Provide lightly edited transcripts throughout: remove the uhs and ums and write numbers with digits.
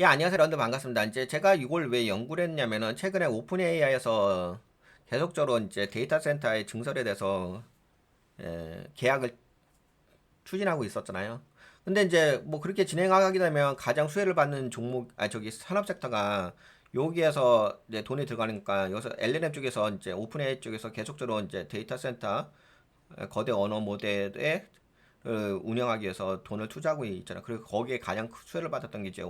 예, 안녕하세요. 런드 반갑습니다. 이제 제가 이걸 왜 연구를 했냐면은 최근에 오픈 AI에서 계속적으로 이제 데이터 센터의 증설에 대해서 계약을 추진하고 있었잖아요. 근데 이제 뭐 그렇게 진행하게 되면 가장 수혜를 받는 종목, 저기 산업 섹터가 여기에서 이제 돈이 들어가니까 여기서 LLM 쪽에서 이제 오픈 AI 쪽에서 계속적으로 이제 데이터 센터 거대 언어 모델에 운영하기 위해서 돈을 투자하고 있잖아요. 그리고 거기에 가장 수혜를 받았던 게 이제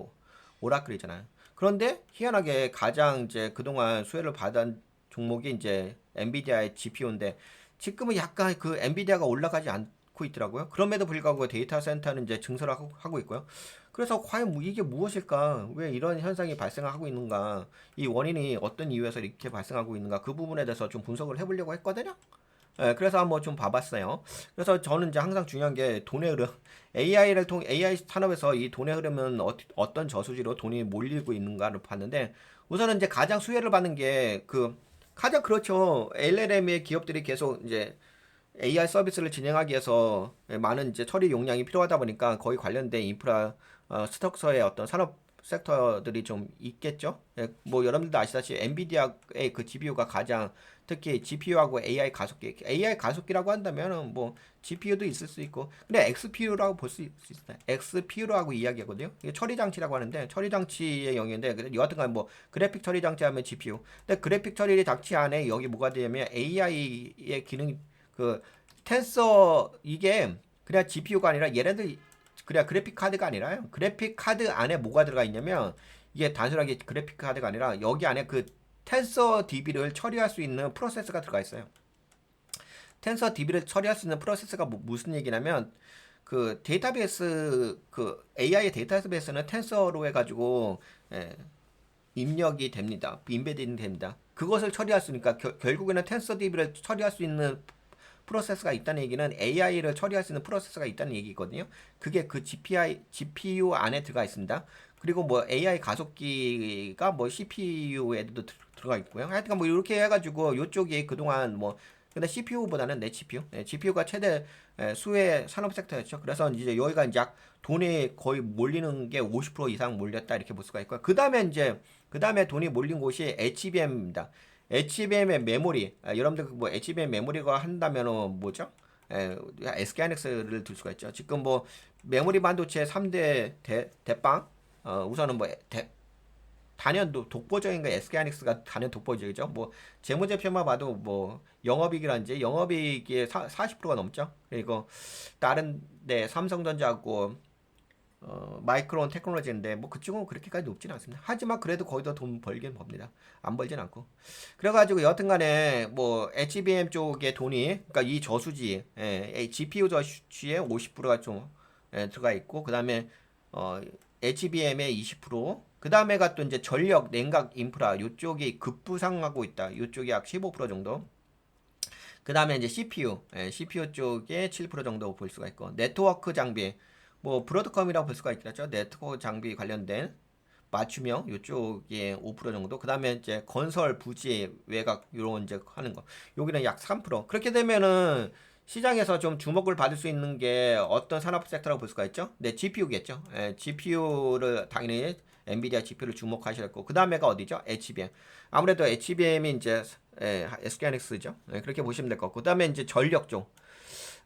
오라클이잖아요. 그런데 희한하게 가장 이제 그동안 수혜를 받은 종목이 이제 엔비디아의 GPU인데 지금은 약간 그 엔비디아가 올라가지 않고 있더라고요. 그럼에도 불구하고 데이터 센터는 이제 증설을 하고 있고요. 그래서 과연 이게 무엇일까? 왜 이런 현상이 발생하고 있는가? 이 원인이 어떤 이유에서 이렇게 발생하고 있는가? 그 부분에 대해서 좀 분석을 해보려고 했거든요. 그래서 한번 좀 봐봤어요. 그래서 저는 이제 항상 중요한 게 돈의 흐름, AI 산업에서 이 돈의 흐름은 어떤 저수지로 돈이 몰리고 있는가를 봤는데, 우선은 이제 가장 수혜를 받는 게 가장 그렇죠. LLM의 기업들이 계속 이제 AI 서비스를 진행하기 위해서 많은 이제 처리 용량이 필요하다 보니까 거의 관련된 인프라 스톡서의 어떤 산업 섹터들이 좀 있겠죠. 뭐 여러분들도 아시다시피 엔비디아의 그 GPU가 가장 특히 GPU하고 AI 가속기라고 한다면은 뭐 GPU도 있을 수 있고, 근데 XPU라고 볼 수 있어요. XPU라고 이야기하거든요. 이게 처리 장치라고 하는데 처리 장치의 영역인데 여하튼간 뭐 그래픽 처리 장치 하면 GPU. 근데 그래픽 처리 장치 안에 여기 뭐가 되냐면 AI의 기능이 그 텐서 이게 그냥 GPU가 아니라 얘네들 그냥 그래픽 카드가 아니라요. 그래픽 카드 안에 뭐가 들어가 있냐면 이게 단순하게 그래픽 카드가 아니라 여기 안에 그 텐서 DB를 처리할 수 있는 프로세스가 들어가 있어요. 텐서 DB를 처리할 수 있는 프로세스가 무슨 얘기냐면 그 데이터베이스 그 AI의 데이터베이스는 텐서로 해가지고 입력이 됩니다. 인베딩 됩니다. 그것을 처리할 수 있으니까 결국에는 텐서 DB를 처리할 수 있는 프로세스가 있다는 얘기는 AI를 처리할 수 있는 프로세스가 있다는 얘기거든요. 그게 그 GPU 안에 들어가 있습니다. 그리고 뭐 AI 가속기가 뭐 CPU에도 들어가 있고요. 하여튼 뭐 이렇게 해가지고 이쪽이 그동안 뭐 근데 CPU보다는 내 GPU, GPU가 최대 수혜 산업 섹터였죠. 그래서 이제 여기가 이제 돈이 거의 몰리는 게 50% 이상 몰렸다 이렇게 볼 수가 있고요. 그 다음에 돈이 몰린 곳이 HBM입니다. HBM의 메모리, 여러분들 뭐 HBM 메모리가 한다면은 뭐죠? SK하이닉스를 들 수가 있죠. 지금 뭐 메모리 반도체 3대 대빵, 우선은 뭐 단연 독보적인 게 SK하이닉스가 단연 독보적이죠. 뭐 재무제표만 봐도 뭐 영업이익이란지 영업이익이 40%가 넘죠. 그리고 다른 데 삼성전자하고 마이크론 테크놀로지인데 뭐 그쪽은 그렇게까지 높지는 않습니다. 하지만 그래도 거기서 돈 벌긴 법니다. 안 벌진 않고. 그래가지고 여튼간에 뭐 HBM 쪽에 돈이 그러니까 이 저수지 GPU 저수지에 50%가 좀 들어가 있고 그 다음에 어, HBM의 20%, 그 다음에가 또 이제 전력, 냉각 인프라 요쪽이 급부상하고 있다. 요쪽이 약 15% 정도. 그 다음에 이제 CPU 쪽에 7% 정도 볼 수가 있고, 네트워크 장비, 뭐, 브로드컴이라고 볼 수가 있겠죠. 네트워크 장비 관련된 맞춤형, 요쪽에 5% 정도. 그 다음에 이제 건설, 부지, 외곽, 요런 이제 하는 거. 여기는 약 3%. 그렇게 되면은 시장에서 좀 주목을 받을 수 있는 게 어떤 산업 섹터라고 볼 수가 있죠? 네, GPU겠죠. GPU를 당연히 엔비디아 GPU를 주목하셨고, 그 다음에가 어디죠? HBM. 아무래도 HBM이 이제 SK하이닉스죠. 그렇게 보시면 될 것 같고, 그 다음에 이제 전력 쪽.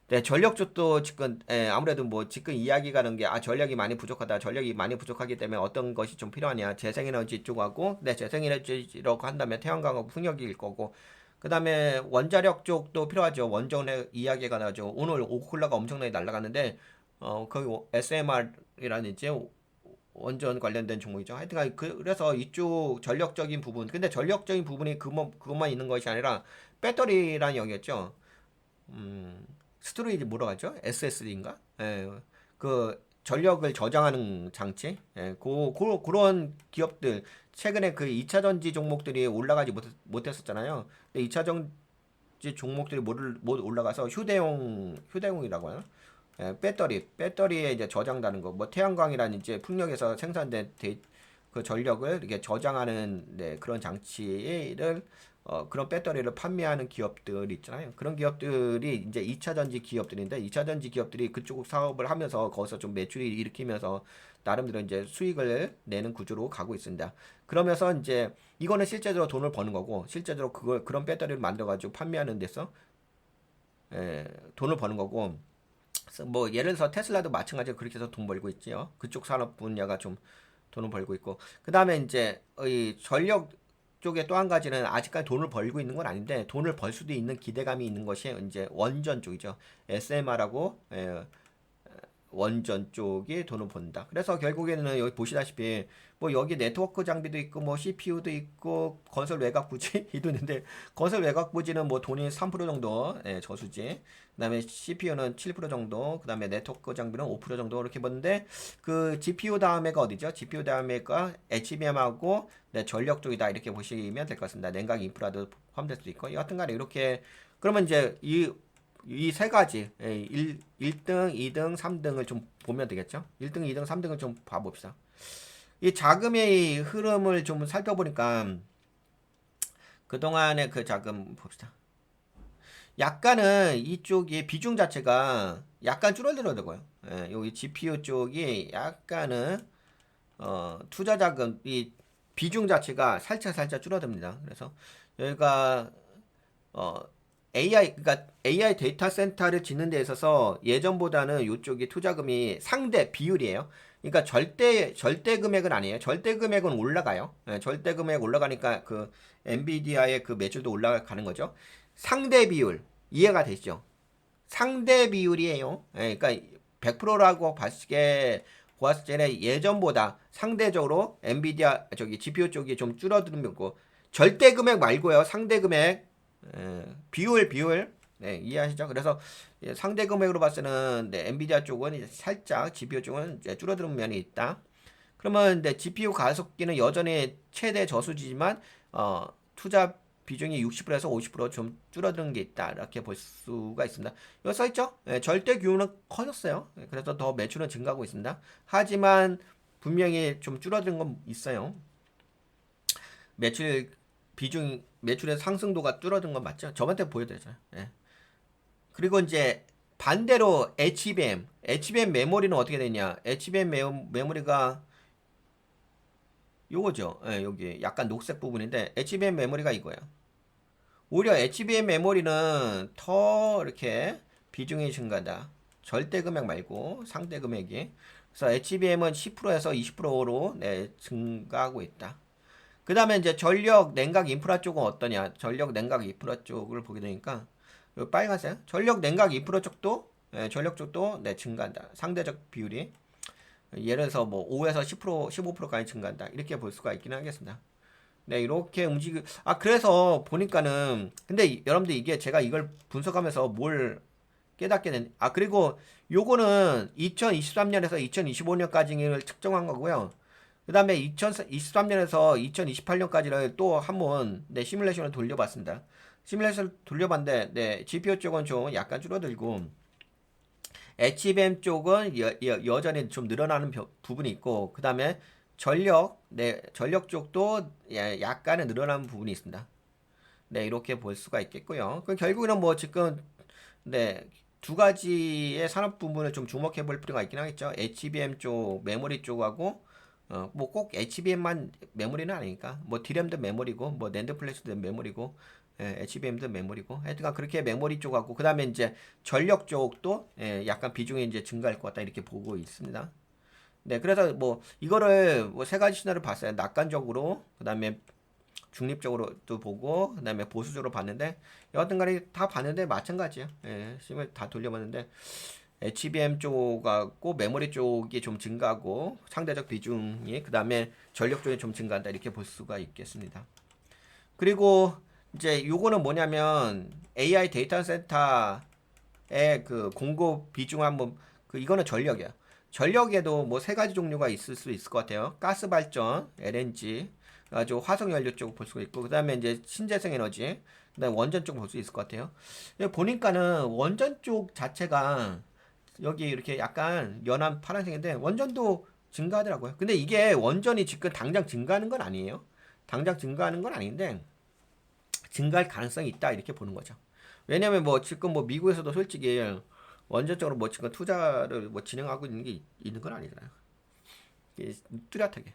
네, 전력 쪽도 지금 아무래도 뭐 지금 이야기 가는 게 전력이 많이 부족하다. 전력이 많이 부족하기 때문에 어떤 것이 좀 필요하냐. 재생에너지 쪽하고, 네, 재생에너지라고 한다면 태양광하고 풍력일 거고, 그 다음에 원자력 쪽도 필요하죠. 원전의 이야기가 나죠. 오늘 오클라가 엄청나게 날아갔는데, 거기 SMR이라는 이제 원전 관련된 종목이죠. 하여튼 그래서 이쪽 전력적인 부분, 근데 전력적인 부분이 그것만 있는 것이 아니라 배터리라는 영역이었죠. 스토리지 뭐라고 하죠? SSD인가? 그 전력을 저장하는 장치. 그런 기업들 최근에 그 2차 전지 종목들이 올라가지 못했었잖아요. 근데 2차 전지 종목들이 못 올라가서 휴대용이라고 하나? 배터리에 이제 저장되는 거, 뭐 태양광이라는 이제 풍력에서 생산된 그 전력을 이렇게 저장하는 그런 장치를 그런 배터리를 판매하는 기업들이 있잖아요. 그런 기업들이 이제 2차 전지 기업들인데 2차 전지 기업들이 그쪽 사업을 하면서 거기서 좀 매출이 일으키면서 나름대로 이제 수익을 내는 구조로 가고 있습니다. 그러면서 이제 이거는 실제로 돈을 버는 거고 실제로 그런 배터리를 만들어 가지고 판매하는 데서 돈을 버는 거고 뭐 예를 들어서 테슬라도 마찬가지로 그렇게 해서 돈 벌고 있지요. 그쪽 산업 분야가 좀 돈을 벌고 있고 그 다음에 이제 이 전력 쪽에 또 한 가지는 아직까지 돈을 벌고 있는 건 아닌데 돈을 벌 수도 있는 기대감이 있는 것이 이제 원전 쪽이죠. SMR하고 원전 쪽이 돈을 번다. 그래서 결국에는 여기 보시다시피 뭐 여기 네트워크 장비도 있고 뭐 CPU도 있고 건설 외곽 부지도 있는데 건설 외곽 부지는 뭐 돈이 3% 정도 저수지. 그다음에 CPU는 7% 정도. 그다음에 네트워크 장비는 5% 정도 이렇게 보는데 그 GPU 다음에가 어디죠? GPU 다음에가 HBM하고 전력 쪽이다 이렇게 보시면 될 것 같습니다. 냉각 인프라도 포함될 수도 있고 여하튼간에 이렇게 그러면 이제 이 세 가지 1등, 2등, 3등을 좀 보면 되겠죠. 1등, 2등, 3등을 좀 봐봅시다. 이 자금의 흐름을 좀 살펴보니까 그동안의 그 자금 봅시다. 약간은 이쪽이 비중 자체가 약간 줄어들어요. 여기 GPU 쪽이 약간은 투자 자금 이 비중 자체가 살짝 줄어듭니다. 그래서 여기가 어, 그러니까 AI 데이터 센터를 짓는 데 있어서 예전보다는 이쪽이 투자금이 상대 비율이에요. 그러니까 절대 금액은 아니에요. 절대 금액은 올라가요. 절대 금액 올라가니까 그 엔비디아의 그 매출도 올라가는 거죠. 상대 비율 이해가 되시죠? 상대 비율이에요. 그러니까 100%라고 보았을 때는 예전보다 상대적으로 엔비디아 저기 GPU 쪽이 좀 줄어드는 거고 절대 금액 말고요. 상대 금액 비율 이해하시죠? 그래서 상대 금액으로 봤을 때는 엔비디아 쪽은 이제 살짝 GPU 쪽은 이제 줄어드는 면이 있다. 그러면 GPU 가속기는 여전히 최대 저수지지만 투자 비중이 60%에서 50%좀 줄어드는 게 있다 이렇게 볼 수가 있습니다. 여기 써있죠? 절대 규모는 커졌어요. 그래서 더 매출은 증가하고 있습니다. 하지만 분명히 좀 줄어드는 건 있어요. 매출의 상승도가 줄어든 건 맞죠? 저번에 보여드렸잖아요. 그리고 이제 반대로 HBM 메모리는 어떻게 되냐? HBM 메모리가 요거죠. 여기 약간 녹색 부분인데 HBM 메모리가 이거예요. 오히려 HBM 메모리는 더 이렇게 비중이 증가다. 절대 금액 말고 상대 금액이. 그래서 HBM은 10%에서 20%로 증가하고 있다. 그 다음에 이제 전력 냉각 인프라 쪽은 어떠냐? 전력 냉각 인프라 쪽을 보게 되니까 요 빨간색 전력 냉각 인프라 쪽도 전력 쪽도 증가한다. 상대적 비율이 예를 들어서 뭐 5에서 10% 15%까지 증가한다. 이렇게 볼 수가 있긴 하겠습니다. 네, 이렇게 그래서 보니까는 근데 여러분들 이게 제가 이걸 분석하면서 뭘 깨닫게 된 그리고 요거는 2023년에서 2025년까지를 측정한 거고요. 그 다음에 2023년에서 2028년까지를 또 한번 시뮬레이션을 돌려봤습니다. 시뮬레이션 돌려봤는데 GPU 쪽은 좀 약간 줄어들고 HBM 쪽은 여전히 좀 늘어나는 부분이 있고 그 다음에 전력 쪽도 약간은 늘어나는 부분이 있습니다. 네, 이렇게 볼 수가 있겠고요. 결국에는 뭐 지금 두 가지의 산업 부분을 좀 주목해 볼 필요가 있긴 하겠죠. HBM 쪽, 메모리 쪽하고 뭐 꼭 HBM만 메모리는 아니니까 뭐 D램도 메모리고 뭐 낸드 플래시도 메모리고 HBM도 메모리고 하여튼간 그렇게 메모리 쪽하고 그 다음에 이제 전력 쪽도 약간 비중이 이제 증가할 것 같다 이렇게 보고 있습니다. 네, 그래서 뭐 이거를 뭐 세 가지 시나리오 봤어요. 낙관적으로 그다음에 중립적으로도 보고 그다음에 보수적으로 봤는데 여하튼간에 다 봤는데 마찬가지예요. 심을 다 돌려봤는데 HBM 쪽하고 메모리 쪽이 좀 증가하고 상대적 비중이 그다음에 전력 쪽이 좀 증가한다 이렇게 볼 수가 있겠습니다. 그리고 이제 요거는 뭐냐면 AI 데이터 센터의 그 공급 비중 한번 이거는 전력이야. 전력에도 뭐 세 가지 종류가 있을 수 있을 것 같아요. 가스 발전, LNG, 아주 화석 연료 쪽 볼 수가 있고 그다음에 이제 신재생 에너지, 그다음에 원전 쪽 볼 수 있을 것 같아요. 보니까는 원전 쪽 자체가 여기 이렇게 약간 연한 파란색인데 원전도 증가하더라고요. 근데 이게 원전이 지금 당장 증가하는 건 아니에요. 당장 증가하는 건 아닌데 증가할 가능성이 있다 이렇게 보는 거죠. 왜냐면 뭐 지금 뭐 미국에서도 솔직히 원전적으로 뭐 지금 투자를 뭐 진행하고 있는 게 있는 건 아니잖아요. 뚜렷하게.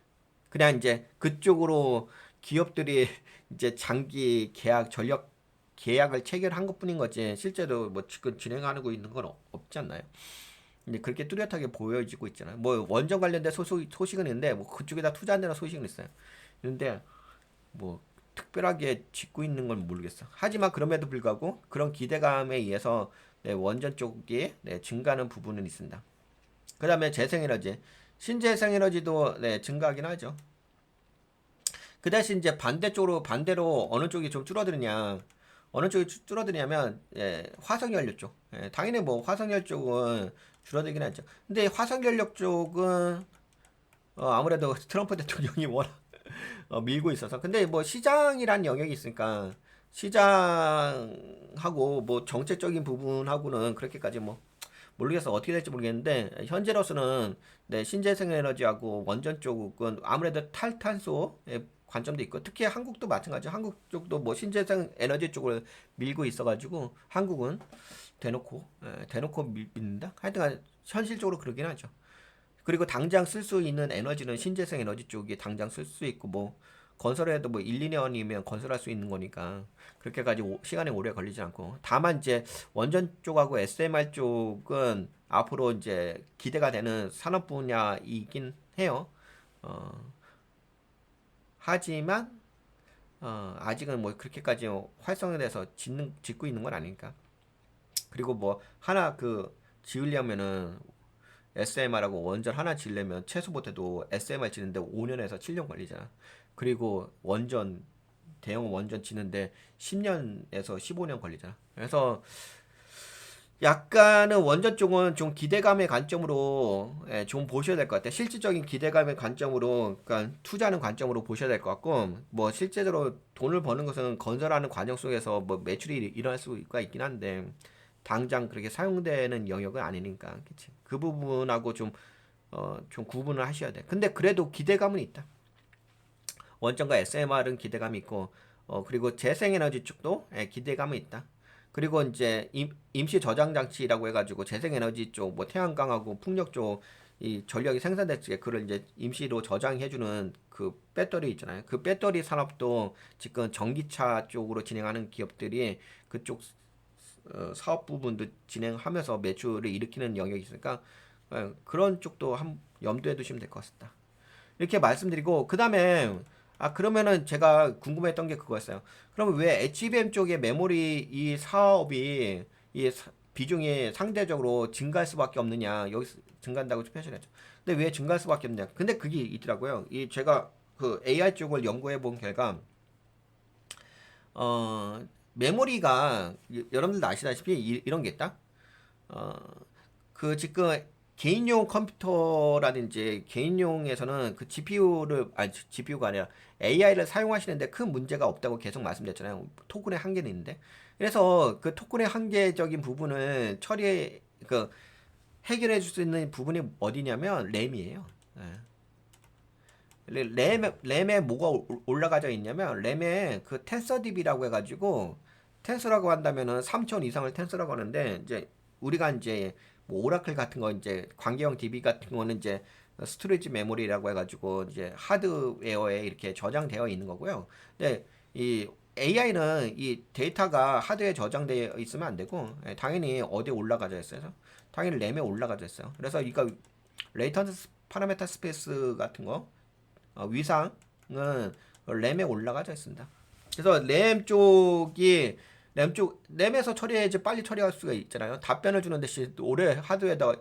그냥 이제 그쪽으로 기업들이 이제 장기 계약, 전력 계약을 체결한 것뿐인 거지 실제로 뭐 지금 진행하고 있는 건 없지 않나요? 이제 그렇게 뚜렷하게 보여지고 있잖아요. 뭐 원전 관련된 소식은 있는데 뭐 그쪽에다 투자한다는 소식은 있어요. 그런데 뭐 특별하게 짓고 있는 건 모르겠어. 하지만 그럼에도 불구하고 그런 기대감에 의해서 네, 원전 쪽이 네, 증가하는 부분은 있습니다. 그 다음에 재생에너지, 신재생에너지도 네, 증가하긴 하죠. 그 대신 이제 반대로 어느 쪽이 좀 줄어드느냐, 어느 쪽이 줄어드냐면 예, 화석연료 쪽. 예, 당연히 뭐 화석연료 쪽은 줄어들긴 하죠. 근데 화석연료 쪽은 아무래도 트럼프 대통령이 워낙 밀고 있어서. 근데 뭐 시장이란 영역이 있으니까 시장하고 뭐 정책적인 부분하고는 그렇게까지 뭐 모르겠어. 어떻게 될지 모르겠는데 현재로서는 네, 신재생 에너지하고 원전 쪽은 아무래도 탈탄소의 관점도 있고 특히 한국도 마찬가지죠. 한국 쪽도 뭐 신재생 에너지 쪽을 밀고 있어가지고 한국은 대놓고 믿는다. 하여튼 현실적으로 그러긴 하죠. 그리고 당장 쓸 수 있는 에너지는 신재생 에너지 쪽이 당장 쓸 수 있고 뭐 건설해도 뭐 1, 2년이면 건설할 수 있는 거니까 그렇게까지 시간이 오래 걸리지 않고 다만 이제 원전 쪽하고 SMR 쪽은 앞으로 이제 기대가 되는 산업 분야이긴 해요. 어, 하지만 아직은 뭐 그렇게까지 활성화돼서 짓고 있는 건 아니니까. 그리고 뭐 하나 지으려면은 SMR하고 원전 하나 지으려면 최소 못해도 SMR 지는데 5년에서 7년 걸리잖아. 그리고 대형 원전 지는데 10년에서 15년 걸리잖아. 그래서 약간은 원전 쪽은 좀 기대감의 관점으로 좀 보셔야 될 것 같아요. 실질적인 기대감의 관점으로, 그러니까 투자하는 관점으로 보셔야 될 것 같고, 뭐 실제로 돈을 버는 것은 건설하는 과정 속에서 뭐 매출이 일어날 수가 있긴 한데, 당장 그렇게 사용되는 영역은 아니니까, 그치? 그 부분하고 좀 구분을 하셔야 돼. 근데 그래도 기대감은 있다. 원전과 SMR은 기대감이 있고, 그리고 재생에너지 쪽도 기대감은 있다. 그리고 이제 임시 저장 장치라고 해가지고 재생에너지 쪽, 뭐 태양광하고 풍력 쪽 이 전력이 생산될 때 그걸 이제 임시로 저장해주는 그 배터리 있잖아요. 그 배터리 산업도 지금 전기차 쪽으로 진행하는 기업들이 그쪽 사업 부분도 진행하면서 매출을 일으키는 영역이 있으니까 그런 쪽도 염두에 두시면 될 것 같습니다. 이렇게 말씀드리고 그 다음에 그러면은 제가 궁금했던 게 그거였어요. 그러면 왜 HBM 쪽의 메모리 이 사업이 비중이 상대적으로 증가할 수밖에 없느냐 여기 증가한다고 표현했죠. 근데 왜 증가할 수밖에 없냐? 근데 그게 있더라고요. 이 제가 그 AI 쪽을 연구해 본 결과 메모리가 여러분들도 아시다시피 이런 게 있다. 어, 지금 개인용 컴퓨터라든지 개인용에서는 그 GPU가 아니라 AI를 사용하시는데 큰 문제가 없다고 계속 말씀드렸잖아요. 토큰의 한계는 있는데. 그래서 그 토큰의 한계적인 부분을 해결해 줄 수 있는 부분이 어디냐면 램이에요. 예. 램에 뭐가 올라가져 있냐면 램에 그 텐서DB라고 해가지고 텐서라고 한다면은 3000 이상을 텐서라고 하는데 이제 우리가 이제 뭐 오라클 같은 거 이제 관계형 DB 같은 거는 이제 스토리지 메모리라고 해가지고 이제 하드웨어에 이렇게 저장되어 있는 거고요. 근데 이 AI는 이 데이터가 하드웨어에 저장되어 있으면 안 되고 당연히 어디에 올라가져 있어요. 당연히 램에 올라가져 있어요. 그래서 이거 레이턴트 파라메타 스페이스 같은 거 위상은 램에 올라가져 있습니다. 그래서 램에서 처리해야지 빨리 처리할 수가 있잖아요. 답변을 주는 대신 오래 하드에다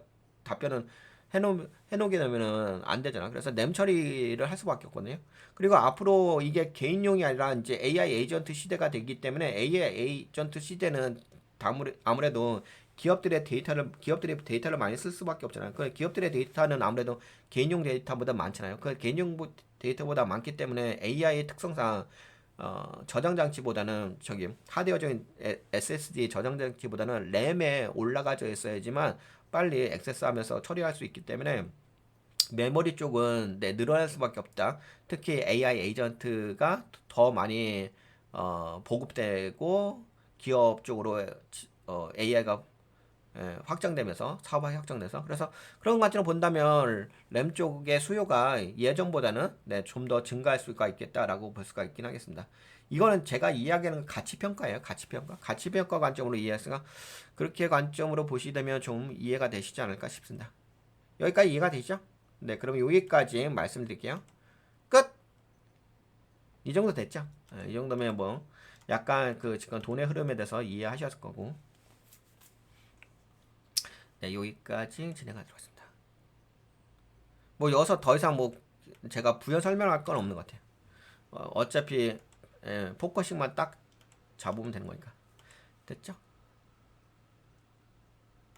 답변은 해놓게 되면은 안 되잖아. 그래서 램 처리를 할 수밖에 없거든요. 그리고 앞으로 이게 개인용이 아니라 이제 AI 에이전트 시대가 되기 때문에 AI 에이전트 시대는 아무래도 기업들의 데이터를 많이 쓸 수밖에 없잖아요. 그 기업들의 데이터는 아무래도 개인용 데이터보다 많잖아요. 그 개인용 데이터보다 많기 때문에 AI의 특성상 저장 장치보다는 하드웨어적인 SSD 저장 장치보다는 램에 올라가져 있어야지만 빨리 액세스하면서 처리할 수 있기 때문에 메모리 쪽은 늘어날 수밖에 없다. 특히 AI 에이전트가 더 많이 보급되고 기업 쪽으로 AI가 확장되면서 사업화가 확장돼서 그래서 그런 관점으로 본다면 램 쪽의 수요가 예전보다는 좀 더 증가할 수가 있겠다라고 볼 수가 있긴 하겠습니다. 이거는 제가 이야기하는 가치평가예요. 가치평가 관점으로 이해해서 그렇게 관점으로 보시다면 좀 이해가 되시지 않을까 싶습니다. 여기까지 이해가 되시죠? 네, 그럼 여기까지 말씀드릴게요. 끝! 이 정도 됐죠? 이 정도면 뭐 약간 그 지금 돈의 흐름에 대해서 이해하셨을 거고. 네, 여기까지 진행하도록 하겠습니다. 뭐 여기서 더 이상 뭐 제가 부연 설명할 건 없는 것 같아요. 어차피 포커싱만 딱 잡으면 되는 거니까. 됐죠?